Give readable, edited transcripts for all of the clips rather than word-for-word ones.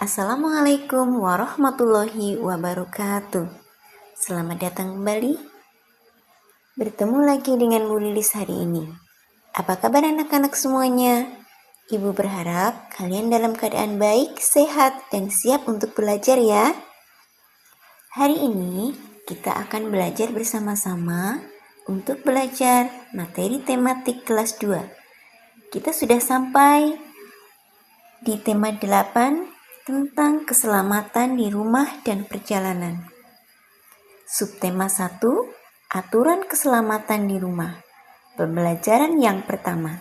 Assalamualaikum warahmatullahi wabarakatuh. Selamat datang kembali. Bertemu lagi dengan Bu Lilis hari ini. Apa kabar anak-anak semuanya? Ibu berharap kalian dalam keadaan baik, sehat, dan siap untuk belajar ya. Hari ini kita akan belajar bersama-sama untuk belajar materi tematik kelas 2. Kita sudah sampai di tema 8 tentang keselamatan di rumah dan perjalanan. Subtema 1, aturan keselamatan di rumah. Pembelajaran yang pertama.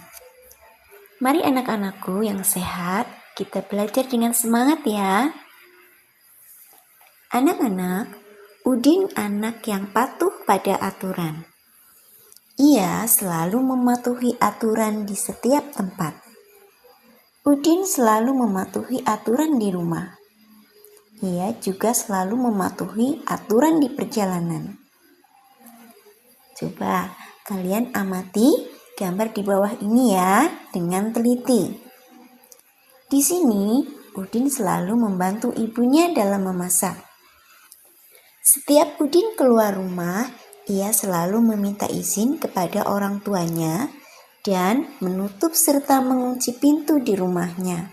Mari anak-anakku yang sehat, kita belajar dengan semangat ya. Anak-anak, Udin anak yang patuh pada aturan. Ia selalu mematuhi aturan di setiap tempat. Udin selalu mematuhi aturan di rumah. Ia juga selalu mematuhi aturan di perjalanan. Coba kalian amati gambar di bawah ini ya dengan teliti. Di sini Udin selalu membantu ibunya dalam memasak. Setiap Udin keluar rumah, ia selalu meminta izin kepada orang tuanya dan menutup serta mengunci pintu di rumahnya.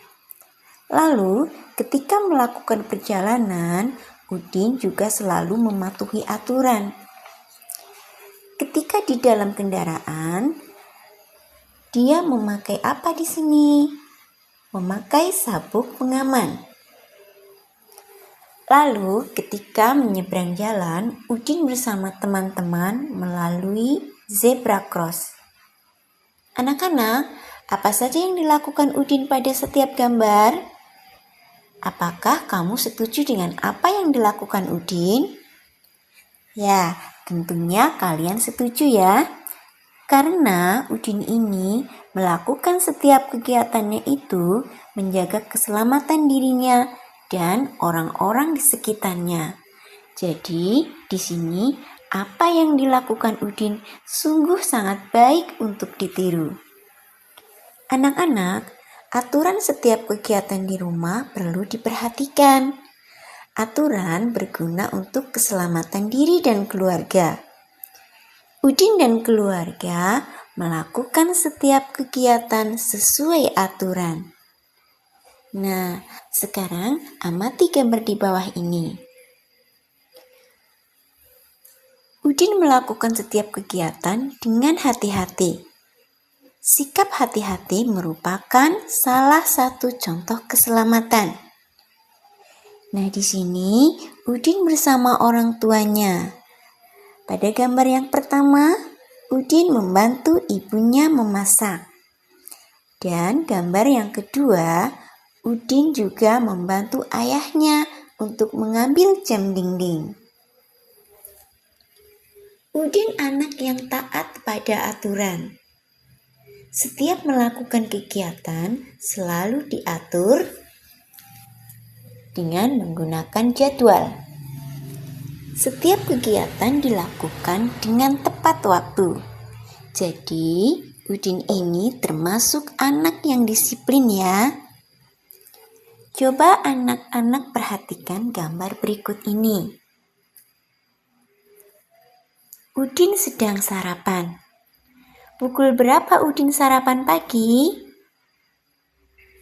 Lalu, ketika melakukan perjalanan, Udin juga selalu mematuhi aturan. Ketika di dalam kendaraan, dia memakai apa di sini? Memakai sabuk pengaman. Lalu, ketika menyeberang jalan, Udin bersama teman-teman melalui zebra cross. Anak-anak, apa saja yang dilakukan Udin pada setiap gambar? Apakah kamu setuju dengan apa yang dilakukan Udin? Ya, tentunya kalian setuju ya. Karena Udin ini melakukan setiap kegiatannya itu menjaga keselamatan dirinya dan orang-orang di sekitarnya. Jadi, di sini apa yang dilakukan Udin sungguh sangat baik untuk ditiru. Anak-anak, aturan setiap kegiatan di rumah perlu diperhatikan. Aturan berguna untuk keselamatan diri dan keluarga. Udin dan keluarga melakukan setiap kegiatan sesuai aturan. Nah, sekarang amati gambar di bawah ini. Udin melakukan setiap kegiatan dengan hati-hati. Sikap hati-hati merupakan salah satu contoh keselamatan. Nah, di sini Udin bersama orang tuanya. Pada gambar yang pertama, Udin membantu ibunya memasak. Dan gambar yang kedua, Udin juga membantu ayahnya untuk mengambil jam dinding. Udin anak yang taat pada aturan. Setiap melakukan kegiatan selalu diatur dengan menggunakan jadwal. Setiap kegiatan dilakukan dengan tepat waktu. Jadi, Udin ini termasuk anak yang disiplin ya. Coba anak-anak perhatikan gambar berikut ini. Udin sedang sarapan. Pukul berapa Udin sarapan pagi?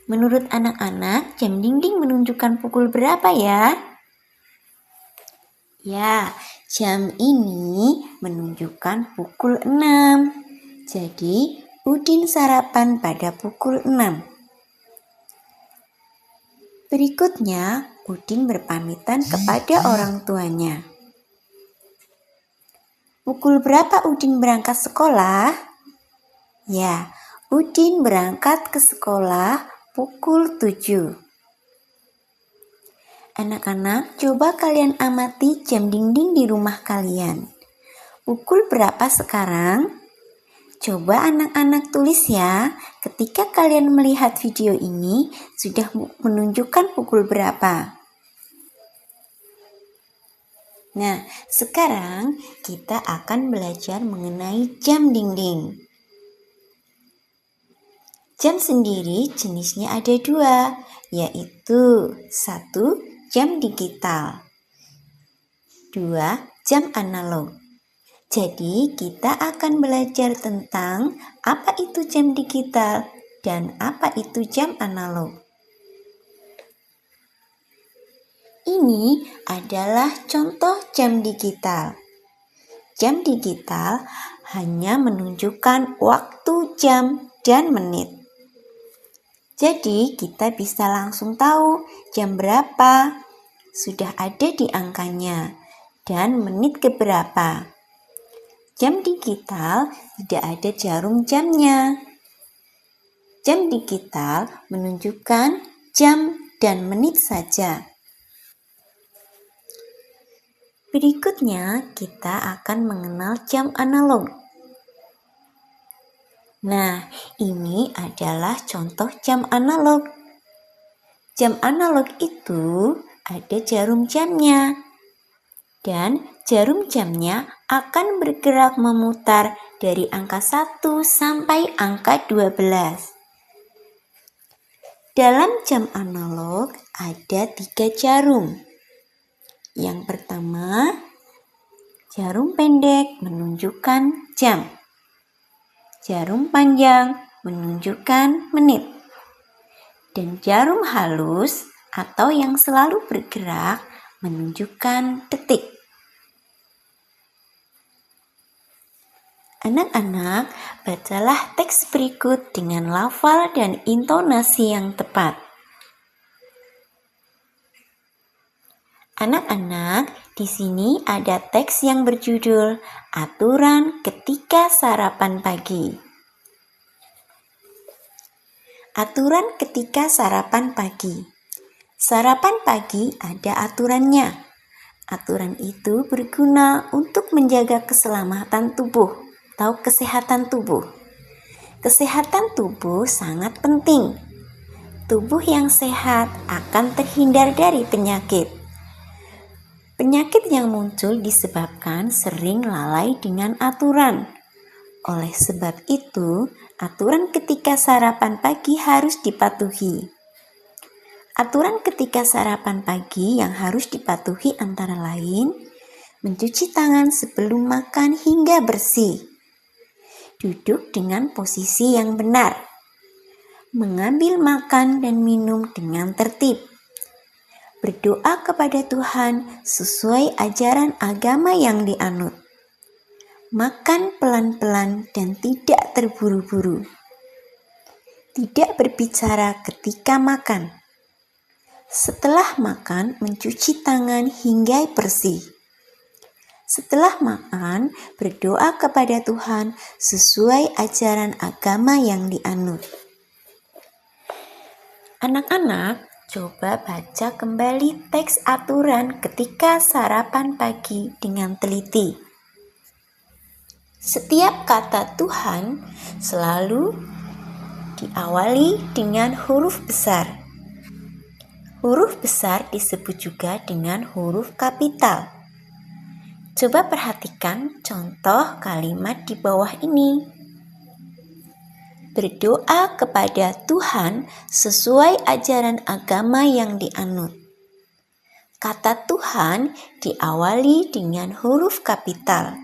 Menurut anak-anak, jam dinding menunjukkan pukul berapa ya? Ya, jam ini menunjukkan pukul 6. Jadi, Udin sarapan pada pukul 6. Berikutnya, Udin berpamitan kepada orang tuanya. Pukul berapa Udin berangkat sekolah? Ya, Udin berangkat ke sekolah pukul 7. Anak-anak, coba kalian amati jam dinding di rumah kalian. Pukul berapa sekarang? Coba anak-anak tulis ya, ketika kalian melihat video ini sudah menunjukkan pukul berapa. Nah, sekarang kita akan belajar mengenai jam dinding. Jam sendiri jenisnya ada dua, yaitu 1. Jam digital, 2. Jam analog. Jadi kita akan belajar tentang apa itu jam digital dan apa itu jam analog. Ini adalah contoh jam digital. Jam digital hanya menunjukkan waktu jam dan menit. Jadi kita bisa langsung tahu jam berapa, sudah ada di angkanya, dan menit keberapa. Jam digital tidak ada jarum jamnya. Jam digital menunjukkan jam dan menit saja. Berikutnya, kita akan mengenal jam analog. Nah, ini adalah contoh jam analog. Jam analog itu ada jarum jamnya, dan jarum jamnya akan bergerak memutar dari angka 1 sampai angka 12. Dalam jam analog ada 3 jarum. Yang pertama, jarum pendek menunjukkan jam. Jarum panjang menunjukkan menit. Dan jarum halus atau yang selalu bergerak menunjukkan detik. Anak-anak, bacalah teks berikut dengan lafal dan intonasi yang tepat. Anak-anak, di sini ada teks yang berjudul Aturan Ketika Sarapan Pagi. Aturan ketika sarapan pagi. Sarapan pagi ada aturannya. Aturan itu berguna untuk menjaga keselamatan tubuh atau kesehatan tubuh. Kesehatan tubuh sangat penting. Tubuh yang sehat akan terhindar dari penyakit. Penyakit yang muncul disebabkan sering lalai dengan aturan. Oleh sebab itu, aturan ketika sarapan pagi harus dipatuhi. Aturan ketika sarapan pagi yang harus dipatuhi antara lain, mencuci tangan sebelum makan hingga bersih, duduk dengan posisi yang benar, mengambil makan dan minum dengan tertib, berdoa kepada Tuhan sesuai ajaran agama yang dianut, makan pelan-pelan dan tidak terburu-buru, tidak berbicara ketika makan, setelah makan mencuci tangan hingga bersih, setelah makan berdoa kepada Tuhan sesuai ajaran agama yang dianut. Anak-anak, coba baca kembali teks aturan ketika sarapan pagi dengan teliti. Setiap kata Tuhan selalu diawali dengan huruf besar. Huruf besar disebut juga dengan huruf kapital. Coba perhatikan contoh kalimat di bawah ini. Berdoa kepada Tuhan sesuai ajaran agama yang dianut. Kata Tuhan diawali dengan huruf kapital.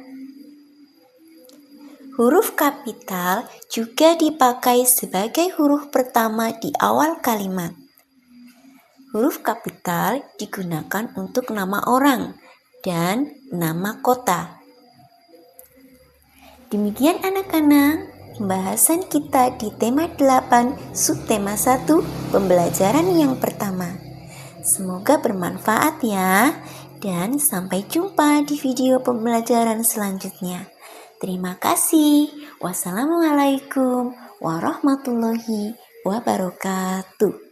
Huruf kapital juga dipakai sebagai huruf pertama di awal kalimat. Huruf kapital digunakan untuk nama orang dan nama kota. Demikian anak-anak, pembahasan kita di tema 8 subtema 1 pembelajaran yang pertama. Semoga bermanfaat ya, dan sampai jumpa di video pembelajaran selanjutnya. Terima kasih. Wassalamualaikum warahmatullahi wabarakatuh.